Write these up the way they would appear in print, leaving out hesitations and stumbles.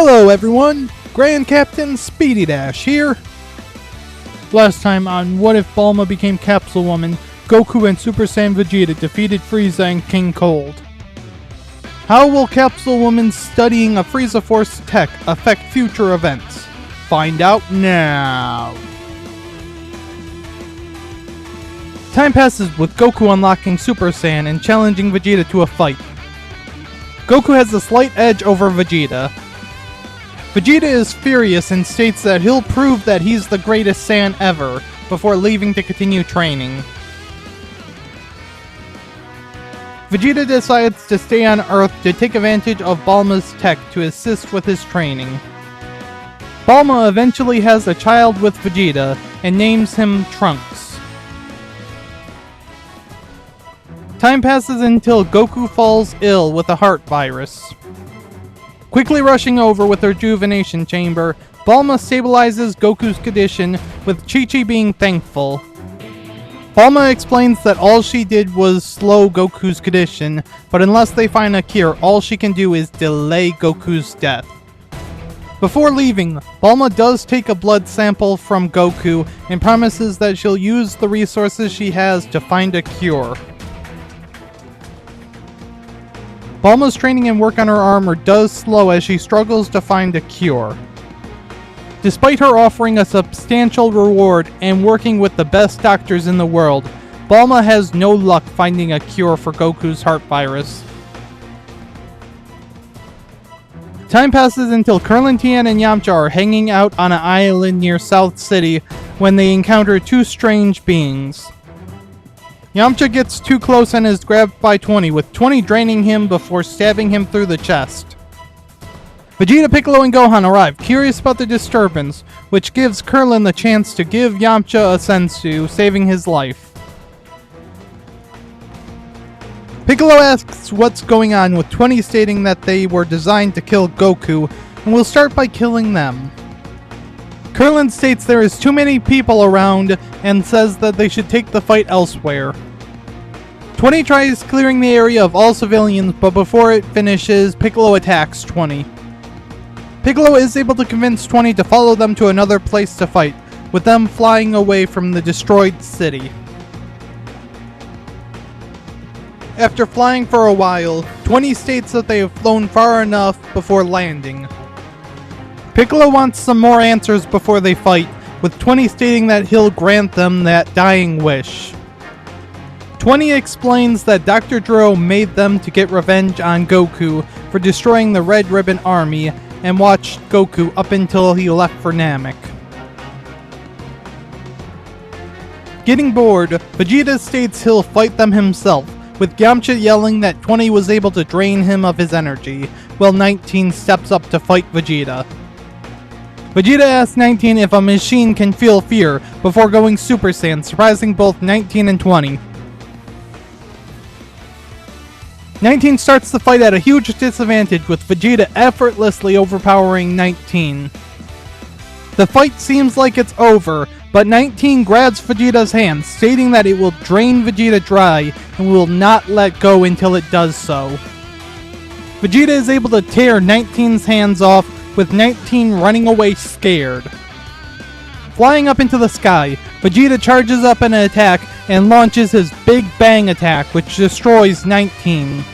Hello everyone, Grand Captain Speedy Dash here. Last time on What If Bulma Became Capsule Woman, Goku and Super Saiyan Vegeta defeated Frieza and King Cold. How will Capsule Woman studying a Frieza Force tech affect future events? Find out now. Time passes with Goku unlocking Super Saiyan and challenging Vegeta to a fight. Goku has a slight edge over Vegeta. Vegeta is furious and states that he'll prove that he's the greatest Saiyan ever before leaving to continue training. Vegeta decides to stay on Earth to take advantage of Bulma's tech to assist with his training. Bulma eventually has a child with Vegeta and names him Trunks. Time passes until Goku falls ill with a heart virus. Quickly rushing over with her rejuvenation chamber, Bulma stabilizes Goku's condition, with Chi-Chi being thankful. Bulma explains that all she did was slow Goku's condition, but unless they find a cure, all she can do is delay Goku's death. Before leaving, Bulma does take a blood sample from Goku and promises that she'll use the resources she has to find a cure. Bulma's training and work on her armor does slow as she struggles to find a cure. Despite her offering a substantial reward and working with the best doctors in the world, Bulma has no luck finding a cure for Goku's heart virus. Time passes until Krillin, Tien, and Yamcha are hanging out on an island near South City when they encounter two strange beings. Yamcha gets too close and is grabbed by 20, with 20 draining him before stabbing him through the chest. Vegeta, Piccolo, and Gohan arrive, curious about the disturbance, which gives Krillin the chance to give Yamcha a senzu, saving his life. Piccolo asks what's going on, with 20 stating that they were designed to kill Goku, and will start by killing them. Krillin states there is too many people around and says that they should take the fight elsewhere. 20 tries clearing the area of all civilians, but before it finishes, Piccolo attacks 20. Piccolo is able to convince 20 to follow them to another place to fight, with them flying away from the destroyed city. After flying for a while, 20 states that they have flown far enough before landing. Piccolo wants some more answers before they fight, with 20 stating that he'll grant them that dying wish. 20 explains that Dr. Dro made them to get revenge on Goku for destroying the Red Ribbon Army and watched Goku up until he left for Namek. Getting bored, Vegeta states he'll fight them himself, with Yamcha yelling that 20 was able to drain him of his energy, while 19 steps up to fight Vegeta. Vegeta asks 19 if a machine can feel fear before going Super Saiyan, surprising both 19 and 20. 19 starts the fight at a huge disadvantage, with Vegeta effortlessly overpowering 19. The fight seems like it's over, but 19 grabs Vegeta's hand, stating that it will drain Vegeta dry and will not let go until it does so. Vegeta is able to tear 19's hands off, with 19 running away scared. Flying up into the sky, Vegeta charges up an attack and launches his Big Bang attack, which destroys 19.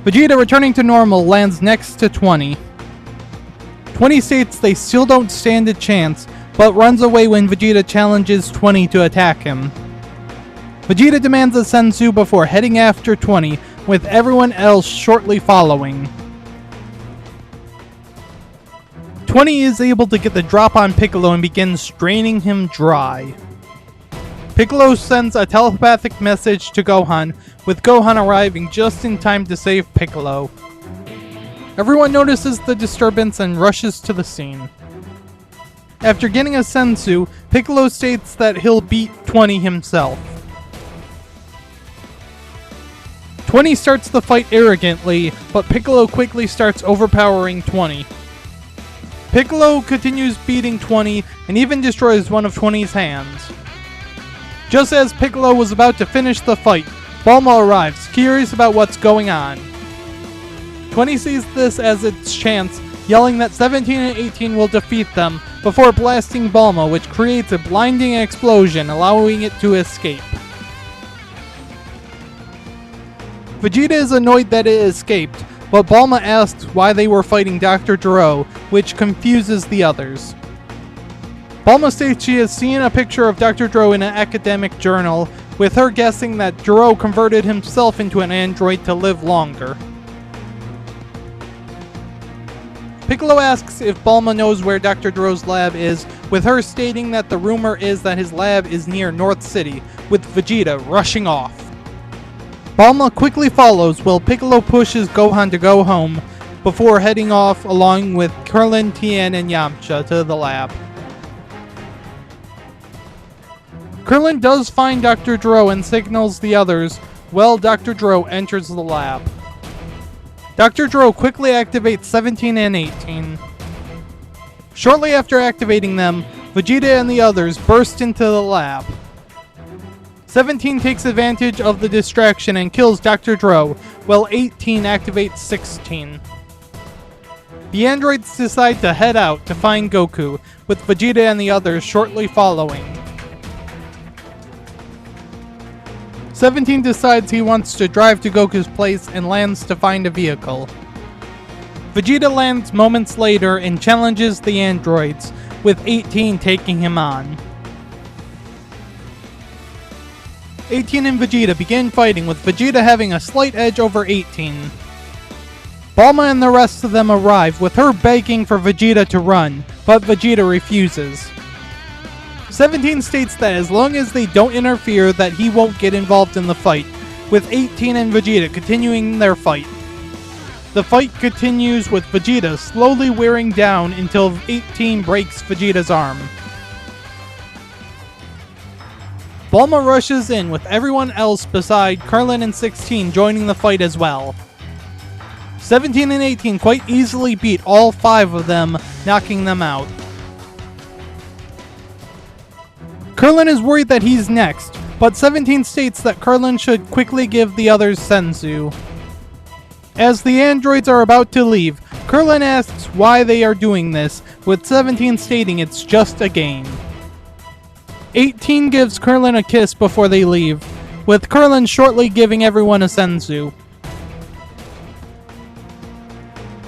Vegeta, returning to normal, lands next to 20. 20 states they still don't stand a chance, but runs away when Vegeta challenges 20 to attack him. Vegeta demands a senzu before heading after 20, with everyone else shortly following. 20 is able to get the drop on Piccolo and begins draining him dry. Piccolo sends a telepathic message to Gohan, with Gohan arriving just in time to save Piccolo. Everyone notices the disturbance and rushes to the scene. After getting a senzu, Piccolo states that he'll beat 20 himself. 20 starts the fight arrogantly, but Piccolo quickly starts overpowering 20. Piccolo continues beating 20 and even destroys one of 20's hands. Just as Piccolo was about to finish the fight, Bulma arrives, curious about what's going on. 20 sees this as its chance, yelling that 17 and 18 will defeat them before blasting Bulma, which creates a blinding explosion, allowing it to escape. Vegeta is annoyed that it escaped, but Bulma asks why they were fighting Dr. Gero, which confuses the others. Bulma states she has seen a picture of Dr. Gero in an academic journal, with her guessing that Gero converted himself into an android to live longer. Piccolo asks if Bulma knows where Dr. Gero's lab is, with her stating that the rumor is that his lab is near North City, with Vegeta rushing off. Bulma quickly follows while Piccolo pushes Gohan to go home, before heading off along with Krillin, Tien, and Yamcha to the lab. Krillin does find Dr. Gero and signals the others, while Dr. Gero enters the lab. Dr. Gero quickly activates 17 and 18. Shortly after activating them, Vegeta and the others burst into the lab. 17 takes advantage of the distraction and kills Dr. Gero, while 18 activates 16. The androids decide to head out to find Goku, with Vegeta and the others shortly following. 17 decides he wants to drive to Goku's place and lands to find a vehicle. Vegeta lands moments later and challenges the androids, with 18 taking him on. 18 and Vegeta begin fighting, with Vegeta having a slight edge over 18. Bulma and the rest of them arrive, with her begging for Vegeta to run, but Vegeta refuses. 17 states that as long as they don't interfere that he won't get involved in the fight, with 18 and Vegeta continuing their fight. The fight continues with Vegeta slowly wearing down until 18 breaks Vegeta's arm. Bulma rushes in with everyone else beside Krillin and 16 joining the fight as well. 17 and 18 quite easily beat all 5 of them, knocking them out. Krillin is worried that he's next, but 17 states that Krillin should quickly give the others senzu. As the androids are about to leave, Krillin asks why they are doing this, with 17 stating it's just a game. 18 gives Krillin a kiss before they leave, with Krillin shortly giving everyone a senzu.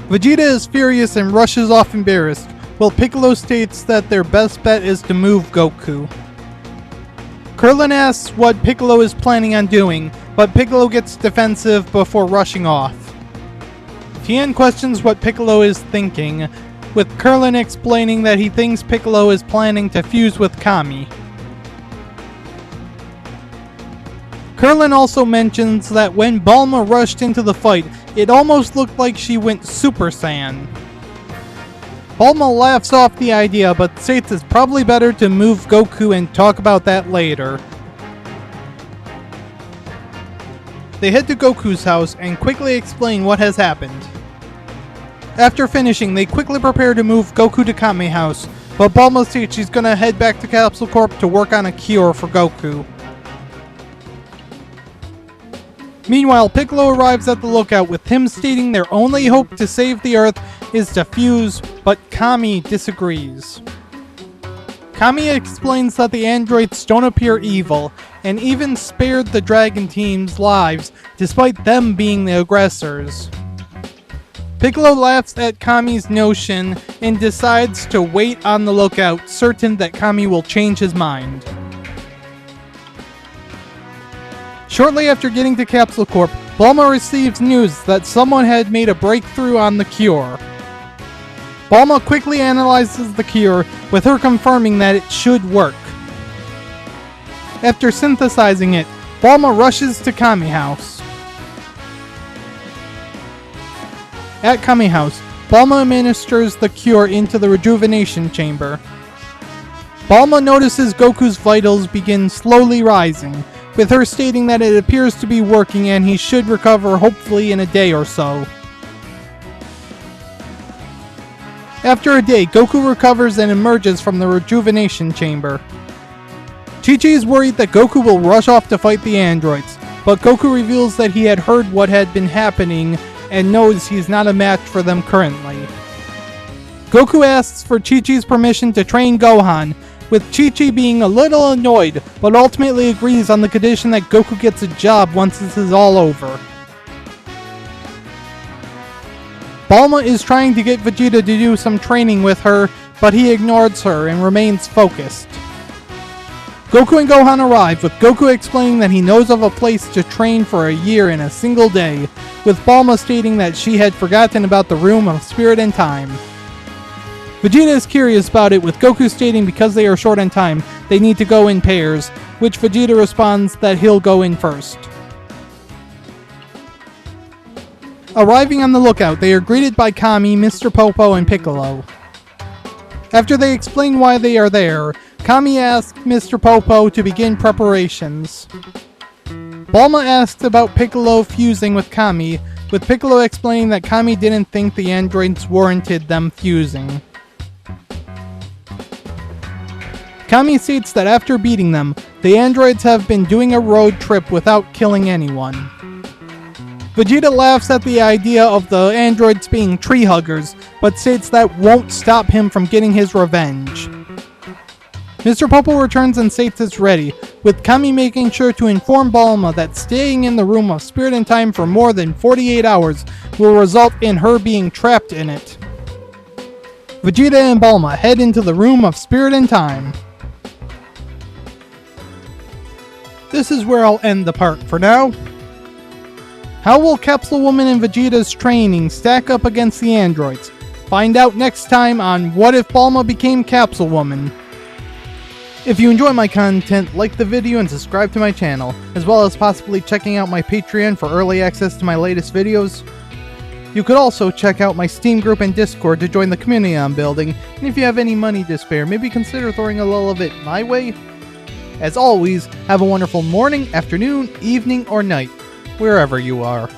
Vegeta is furious and rushes off embarrassed, while Piccolo states that their best bet is to move Goku. Krillin asks what Piccolo is planning on doing, but Piccolo gets defensive before rushing off. Tien questions what Piccolo is thinking, with Krillin explaining that he thinks Piccolo is planning to fuse with Kami. Krillin also mentions that when Bulma rushed into the fight, it almost looked like she went Super Saiyan. Bulma laughs off the idea, but states it's probably better to move Goku and talk about that later. They head to Goku's house and quickly explain what has happened. After finishing, they quickly prepare to move Goku to Kami House, but Bulma states she's gonna head back to Capsule Corp to work on a cure for Goku. Meanwhile, Piccolo arrives at the lookout, with him stating their only hope to save the Earth is to fuse, but Kami disagrees. Kami explains that the androids don't appear evil, and even spared the Dragon Team's lives, despite them being the aggressors. Piccolo laughs at Kami's notion and decides to wait on the lookout, certain that Kami will change his mind. Shortly after getting to Capsule Corp, Bulma receives news that someone had made a breakthrough on the cure. Bulma quickly analyzes the cure, with her confirming that it should work. After synthesizing it, Bulma rushes to Kami House. At Kami House, Bulma administers the cure into the rejuvenation chamber. Bulma notices Goku's vitals begin slowly rising, with her stating that it appears to be working and he should recover hopefully in a day or so. After a day, Goku recovers and emerges from the rejuvenation chamber. Chi-Chi is worried that Goku will rush off to fight the androids, but Goku reveals that he had heard what had been happening and knows he's not a match for them currently. Goku asks for Chi-Chi's permission to train Gohan, with Chi-Chi being a little annoyed, but ultimately agrees on the condition that Goku gets a job once this is all over. Bulma is trying to get Vegeta to do some training with her, but he ignores her and remains focused. Goku and Gohan arrive, with Goku explaining that he knows of a place to train for a year in a single day, with Bulma stating that she had forgotten about the Room of Spirit and Time. Vegeta is curious about it, with Goku stating because they are short on time, they need to go in pairs, which Vegeta responds that he'll go in first. Arriving on the lookout, they are greeted by Kami, Mr. Popo, and Piccolo. After they explain why they are there, Kami asks Mr. Popo to begin preparations. Bulma asks about Piccolo fusing with Kami, with Piccolo explaining that Kami didn't think the androids warranted them fusing. Kami states that after beating them, the androids have been doing a road trip without killing anyone. Vegeta laughs at the idea of the androids being tree huggers, but states that won't stop him from getting his revenge. Mr. Popo returns and states it's ready, with Kami making sure to inform Bulma that staying in the Room of Spirit and Time for more than 48 hours will result in her being trapped in it. Vegeta and Bulma head into the Room of Spirit and Time. This is where I'll end the part for now. How will Capsule Woman and Vegeta's training stack up against the androids? Find out next time on What If Bulma Became Capsule Woman? If you enjoy my content, like the video and subscribe to my channel, as well as possibly checking out my Patreon for early access to my latest videos. You could also check out my Steam group and Discord to join the community I'm building, and if you have any money to spare, maybe consider throwing a little of it my way. As always, have a wonderful morning, afternoon, evening, or night, wherever you are.